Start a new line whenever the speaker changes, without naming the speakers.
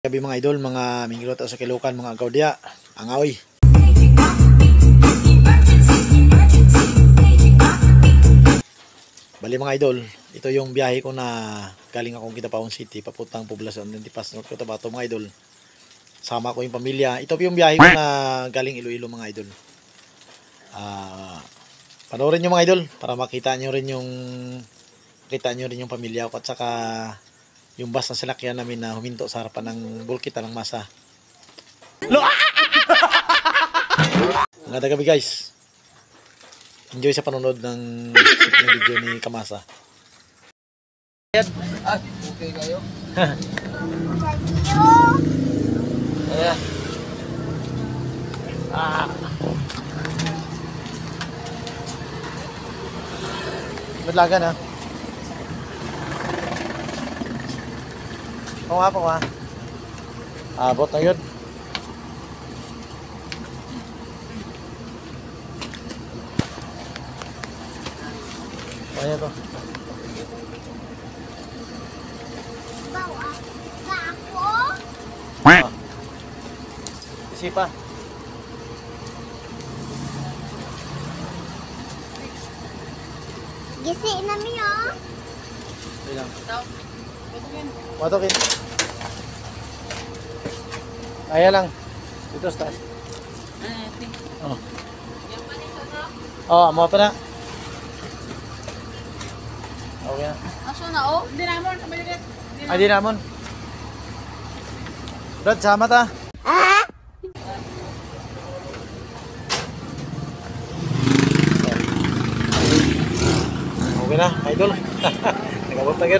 Gabi mga idol, mga minglot sa Kilukan, mga gawdya, angawi. Bali mga idol, ito yung biyahe ko na galing akong Kidapawan City, papuntang Poblacion ng Antipas, North Cotabato mga idol. Sama ko yung pamilya. Ito yung biyahe ko na galing Iloilo mga idol. Panoorin nyo mga idol para makita nyo rin yung pamilya ko at saka yung bus na sinakyan namin na huminto sa harapan ng Bulkit ng Masa. Magandang gabi guys. Enjoy sa panonood ng video ni Kamasa.
Okay kayo?
Ayan. Badlagan ha. Oo nga po ha. Abot na yun. Ayan to. Isipa.
Gisi na mi oh.
Ilang. Matokin. Ayan lang. Dito sa taas. Oh. Oh, amo pa na. Okay na.
Aso na oh? Hindi namon, kamaligat.
Ay, di namon. Brad, sama ta. Okay na, idol. Nagabot na agad.